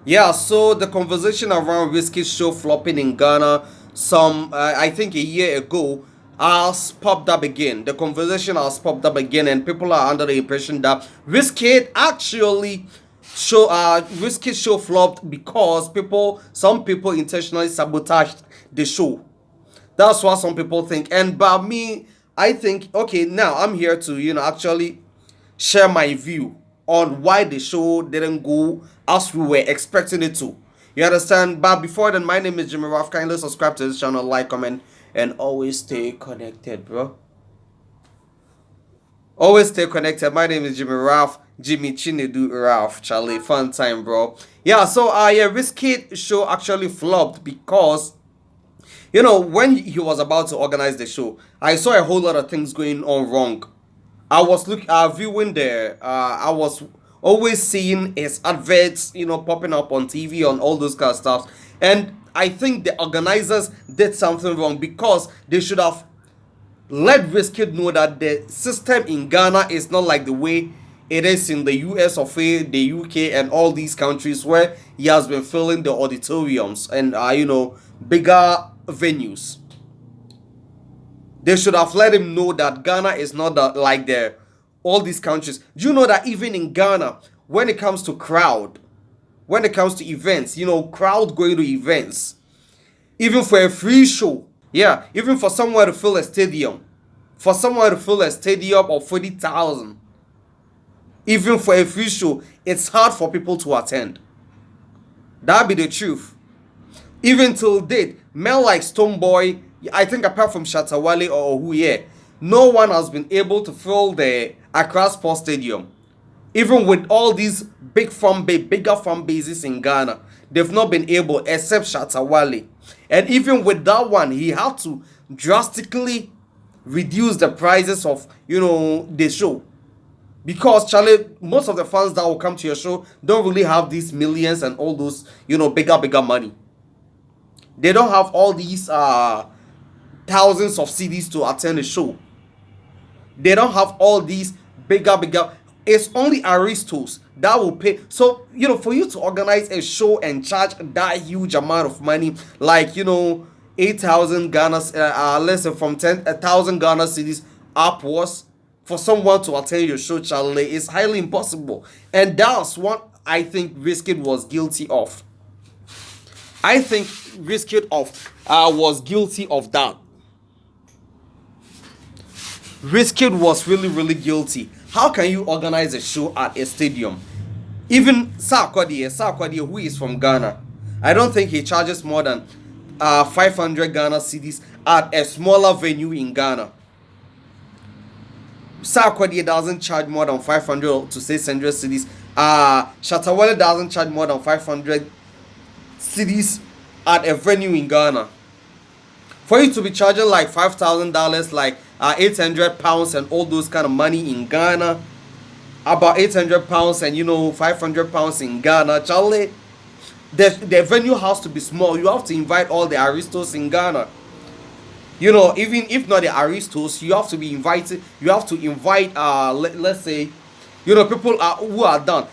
Yeah, so the conversation around Wizkid's show flopping in Ghana, I think a year ago, has popped up again. The conversation has popped up again, and people are under the impression that Wizkid's show flopped because some people intentionally sabotaged the show. That's what some people think. And by me, I think, okay, now I'm here to, actually share my view on why the show didn't go as we were expecting it to. You understand? But before then, my name is Jimmy Ruff. Kindly subscribe to this channel, like, comment, and always stay connected, bro. Always stay connected. My name is Jimmy Ruff. Jimmy Chinedu Ralph. Charlie, fun time, bro. Yeah, so yeah, Wizkid show actually flopped because when he was about to organize the show, I saw a whole lot of things going on wrong. I was viewing there. I was always seeing his adverts, popping up on TV on all those kind of stuff. And I think the organizers did something wrong because they should have let Wizkid know that the system in Ghana is not like the way it is in the US of A, the UK, and all these countries where he has been filling the auditoriums and bigger venues. They should have let him know that Ghana is not like all these countries. Do you know that even in Ghana, when it comes to crowd, when it comes to events, crowd going to events, even for a free show, yeah, even for someone to fill a stadium, of 40,000, even for a free show, it's hard for people to attend. That be the truth. Even till date, men like Stonebwoy, I think apart from Shatawale or Ohuye, no one has been able to fill the Accra Sports Stadium. Even with all these bigger fan bases in Ghana, they've not been able except Shatawale. And even with that one, he had to drastically reduce the prices of the show. Because Charlie, most of the fans that will come to your show don't really have these millions and all those, bigger money. They don't have all these thousands of CDs to attend a show. They don't have all these bigger. It's only aristos that will pay. So for you to organize a show and charge that huge amount of money, like 8,000 Ghana, let's say from 10,000 Ghana CDs upwards, for someone to attend your show, Charlie, is highly impossible. And that's what I think Wizkid was guilty of. I think Wizkid was guilty of that. Wizkid was really, really guilty. How can you organize a show at a stadium? Even Sarkodie, who is from Ghana, I don't think he charges more than 500 Ghana cedis at a smaller venue in Ghana. Sarkodie doesn't charge more than 500 to 600 cedis. Shatawale doesn't charge more than 500 cedis at a venue in Ghana. For you to be charging like $5,000, like 800 pounds and all those kind of money in Ghana, about 800 pounds and 500 pounds in Ghana, Charlie, the venue has to be small. You have to invite all the aristos in Ghana. Even if not the aristos, you have to be invited. You have to invite let's say people who are done,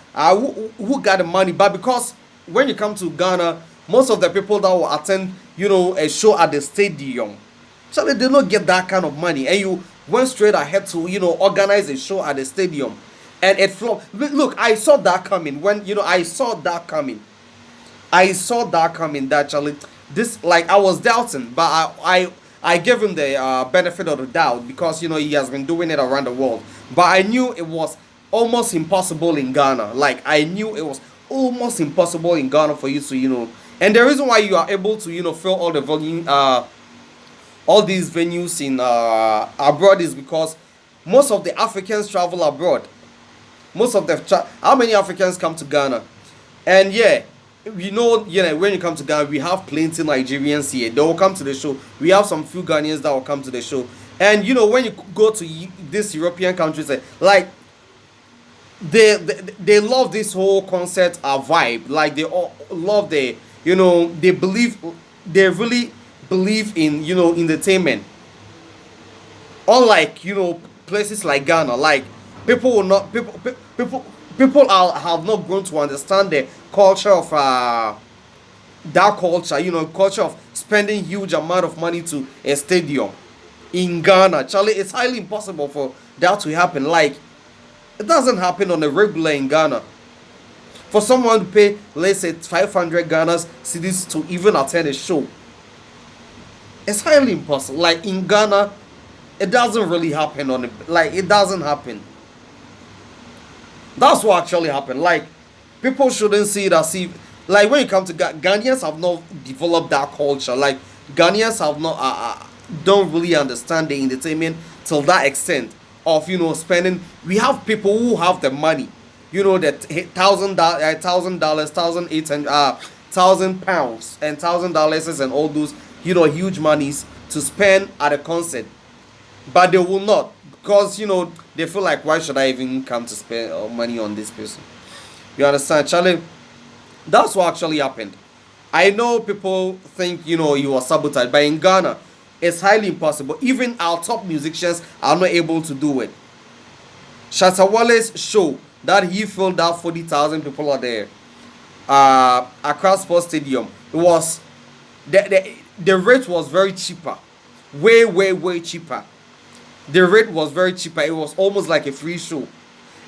who got the money. But because when you come to Ghana, most of the people that will attend a show at the stadium, so they did not get that kind of money, and you went straight ahead to organize a show at the stadium, and it flopped. Look, I saw that coming. I saw that coming. That Charlie, this, like, I was doubting, but I gave him the benefit of the doubt because he has been doing it around the world. But I knew it was almost impossible in Ghana. Like, I knew it was almost impossible in Ghana for you to and the reason why you are able to fill all the volume all these venues in abroad is because most of the Africans travel abroad. How many Africans come to Ghana? And yeah, when you come to Ghana, we have plenty Nigerians here. They will come to the show. We have some few Ghanaians that will come to the show. And when you go to these European countries, like, they love this whole concert vibe. Like, they all love they really believe in entertainment. Unlike places like Ghana, like, people have not grown to understand the culture of that culture, culture of spending huge amount of money to a stadium in Ghana. Charlie, it's highly impossible for that to happen. Like, it doesn't happen on a regular in Ghana. For someone to pay, let's say, 500 Ghana's cedis to even attend a show, it's highly impossible. Like, in Ghana, it doesn't really happen on it. Like, it doesn't happen. That's what actually happened. Like, people shouldn't see it as if, like, when you come to Ghanaians have not developed that culture. Like, Ghanaians have not don't really understand the entertainment till that extent of spending. We have people who have the money, that $1,000, 1,800, £1,000 and $1,000 and all those huge monies to spend at a concert, but they will not, because they feel like, why should I even come to spend money on this person? You understand, Charlie? That's what actually happened. I know people think he was sabotaged, but in Ghana it's highly impossible. Even our top musicians are not able to do it. Shatta Wale's show that he filled out 40,000 people are there. Accra Sports Stadium. It was the rate was very cheaper, way cheaper. The rate was very cheaper. It was almost like a free show,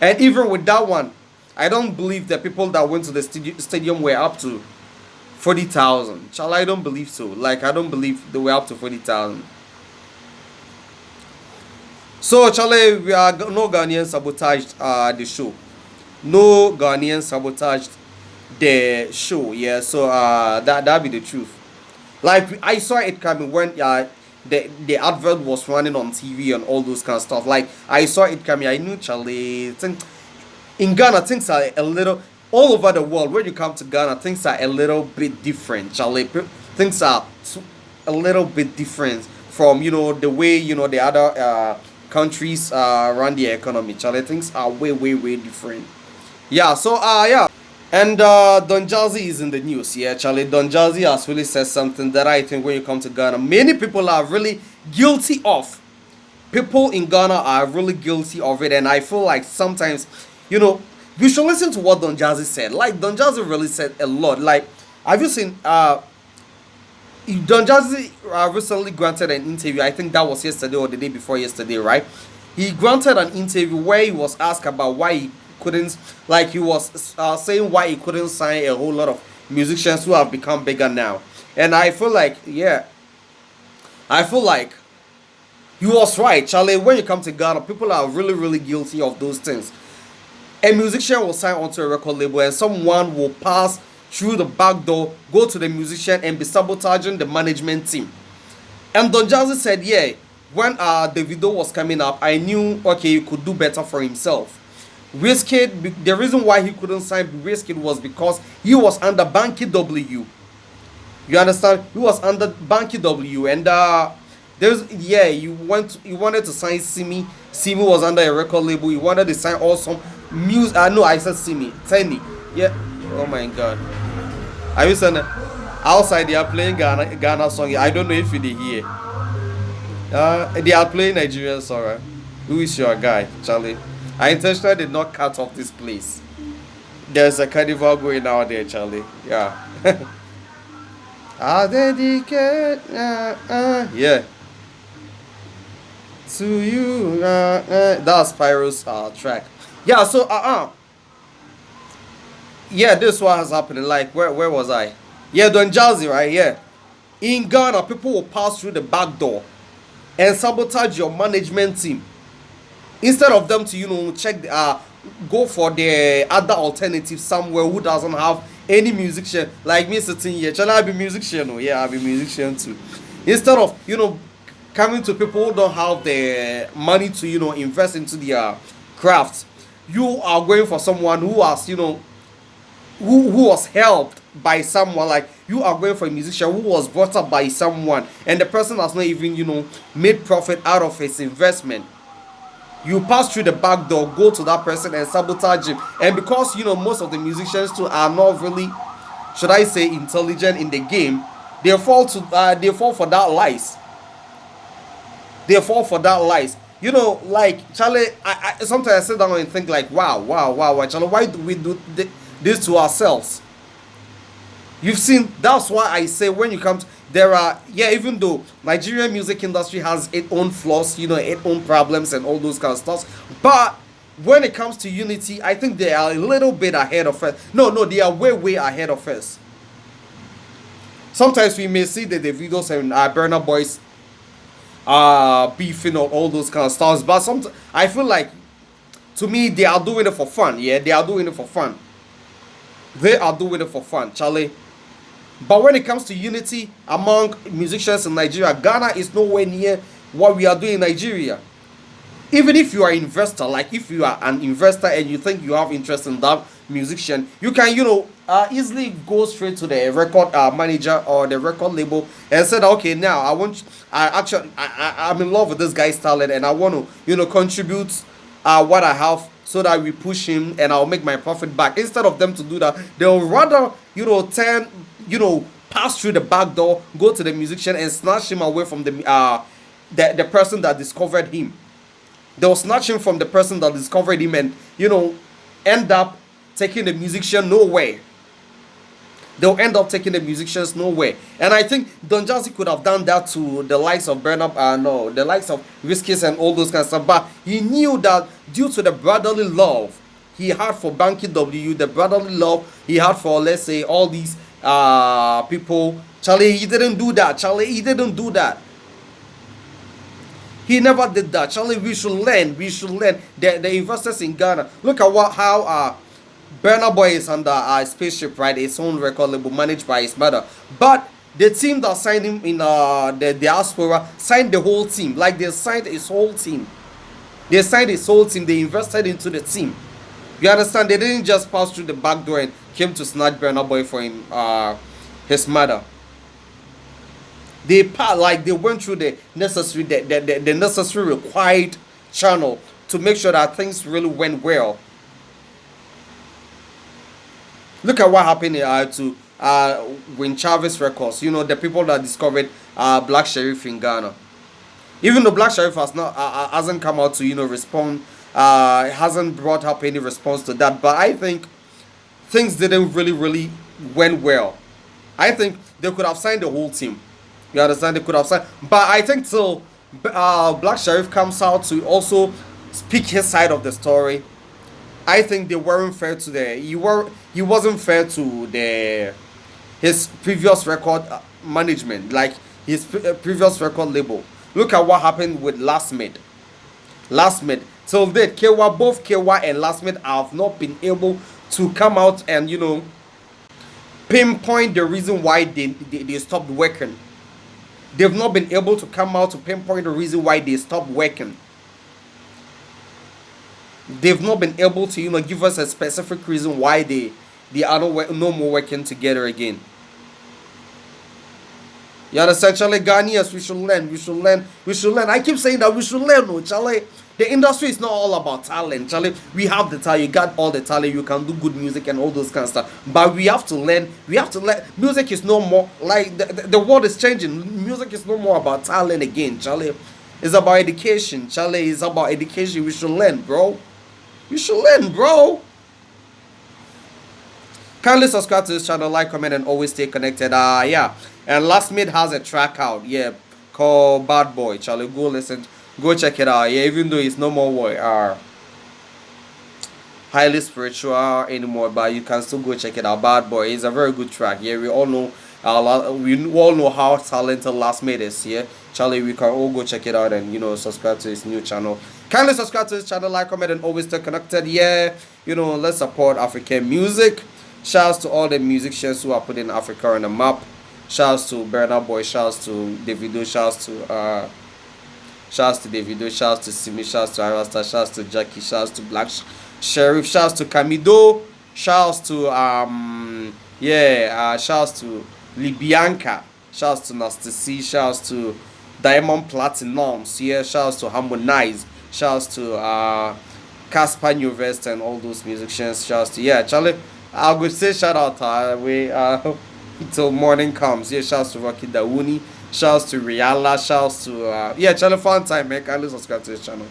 and even with that one, I don't believe the people that went to the stadium were up to 40,000. Shall I don't believe so. Like, I don't believe they were up to 40,000. So, Charlie, we are no Ghanaians sabotaged the show. No Ghanaians sabotaged the show. Yeah. So that be the truth. Like, I saw it coming when the advert was running on TV and all those kind of stuff. Like, I saw it coming. I knew, Charlie. In Ghana, things are a little, all over the world. When you come to Ghana, things are a little bit different, Charlie. Things are a little bit different from the way the other countries run their economy, Charlie. Things are way different. Yeah. So yeah. And Don Jazzy is in the news. Yeah, Charlie. Don Jazzy has really said something that I think when you come to Ghana, many people are really guilty of. People in Ghana are really guilty of it, and I feel like sometimes, we should listen to what Don Jazzy said. Like, Don Jazzy really said a lot. Like, have you seen Don Jazzy recently granted an interview? I think that was yesterday or the day before yesterday, right? He granted an interview where he was asked about why he couldn't, like, he was saying why he couldn't sign a whole lot of musicians who have become bigger now. And I feel like, yeah, I feel like he was right, Charlie. When you come to Ghana, people are really guilty of those things. A musician will sign onto a record label and someone will pass through the back door, go to the musician and be sabotaging the management team. And Don Jazzy said, yeah, when Davido was coming up, I knew, okay, he could do better for himself. Wizkid, the reason why he couldn't sign Wizkid was because he was under Banky W. You understand? He was under Banky W. And he wanted to sign Simi. Simi was under a record label. He wanted to sign awesome music. No, I said Simi. Tenny. Yeah. Oh my God. Are you saying outside they are playing Ghana song? I don't know if you did hear. They are playing Nigerian song. Right? Who is your guy, Charlie? I intentionally did not cut off this place. There's a carnival going out there, Charlie. Yeah. I dedicate, yeah, to you. That's Pyro's track. Yeah. So yeah, this one has happened. Like, where was I? Yeah, Don Jazzy, right? Yeah. In Ghana, people will pass through the back door and sabotage your management team instead of them to check go for the other alternative somewhere who doesn't have any musician. Like me sitting here, shall I be musician? Oh yeah, I'll be musician too. Instead of coming to people who don't have the money to invest into their craft, you are going for someone who has who was helped by someone. Like, you are going for a musician who was brought up by someone and the person has not even made profit out of his investment. You pass through the back door, go to that person and sabotage him. And because most of the musicians too are not really, should I say, intelligent in the game, they fall for that lies. They fall for that lies. Like, Charlie, I sometimes I sit down and think like, wow, Charlie, why do we do this to ourselves? You've seen, that's why I say when you come to, there are, yeah, even though Nigerian music industry has its own flaws, its own problems and all those kind of stuff, but when it comes to unity, I think they are a little bit ahead of us. No, no, they are way, way ahead of us. Sometimes we may see the Davidos and Burna Boys beefing or all those kind of stuff, but sometimes I feel like, to me, they are doing it for fun. Yeah, they are doing it for fun. They are doing it for fun, Charlie. But when it comes to unity among musicians in Nigeria, Ghana is nowhere near what we are doing in Nigeria. Even if you are an investor, like if you are an investor and you think you have interest in that musician, you can, easily go straight to the record manager or the record label and say, okay, now I'm in love with this guy's talent and I want to, contribute what I have so that we push him and I'll make my profit back. Instead of them to do that, they'll rather, pass through the back door, go to the musician and snatch him away from the person that discovered him. They'll snatch him from the person that discovered him and, end up taking the musician nowhere. They'll end up taking the musicians nowhere. And I think Don Jazzy could have done that to the likes of the likes of Wizkid and all those kinds of stuff. But he knew that due to the brotherly love he had for Banky W, the brotherly love he had for, let's say, all these people, Charlie, he didn't do that. Charlie, he didn't do that. He never did that. Charlie, we should learn. We should learn. The investors in Ghana. Look at how Burna Boy is under Spaceship, right? His own record label managed by his mother. But the team that signed him in the diaspora signed the whole team. Like they signed his whole team. They signed his whole team. They invested into the team. You understand? They didn't just pass through the back door and came to snatch Burna Boy for him, his mother. They went through the necessary required channel to make sure that things really went well. Look at what happened to Win Chavez Records. The people that discovered Black Sheriff in Ghana. Even though Black Sheriff hasn't come out to respond, hasn't brought up any response to that. But I think things didn't really went well. I think they could have signed the whole team. You understand? They could have signed, but I think till Black Sheriff comes out to also speak his side of the story, I think they weren't fair to he wasn't fair to his previous record management, like his previous record label. Look at what happened with Last Mid. Till date, both Kewa and Last Mid have not been able to come out and pinpoint the reason why they stopped working. They've not been able to come out to pinpoint the reason why they stopped working. They've not been able to, give us a specific reason why they are no more working together again. You understand, Charlie? Ghanaians, we should learn. I keep saying that we should learn, no, Charlie. The industry is not all about talent, Charlie. We have the talent. You got all the talent. You can do good music and all those kind of stuff. But we have to learn. Music is no more like the world is changing. Music is no more about talent again, Charlie. It's about education, Charlie. It's about education. We should learn, bro. We should learn, bro. Kindly subscribe to this channel, like, comment, and always stay connected. Yeah. And Last Mid has a track out, called Bad Boy. Charlie, go listen. Go check it out. Yeah, even though it's no more highly spiritual anymore, but you can still go check it out. Bad Boy is a very good track. Yeah, we all know how talented Last Mid is. Yeah, Charlie, we can all go check it out and subscribe to his new channel. Kindly subscribe to his channel, like, comment, and always stay connected. Yeah, let's support African music. Shouts to all the musicians who are putting Africa on the map. Shouts to Burna Boy. Shouts to Davido. Shouts to Davido, shouts to Simi, shouts to Arasta, shouts to Jackie, shouts to Black Sheriff, shouts to Kamido, shouts to shouts to Libianca, shouts to Nasty C, shouts to Diamond Platinums, shouts to Harmonize, shouts to Casper Newvest and all those musicians, shouts to Charlie. I would say shout out till morning comes. Shouts to Rocky Dawuni. Shouts to Riala, shouts to Channel Fun Time, man. Kindly subscribe to this channel.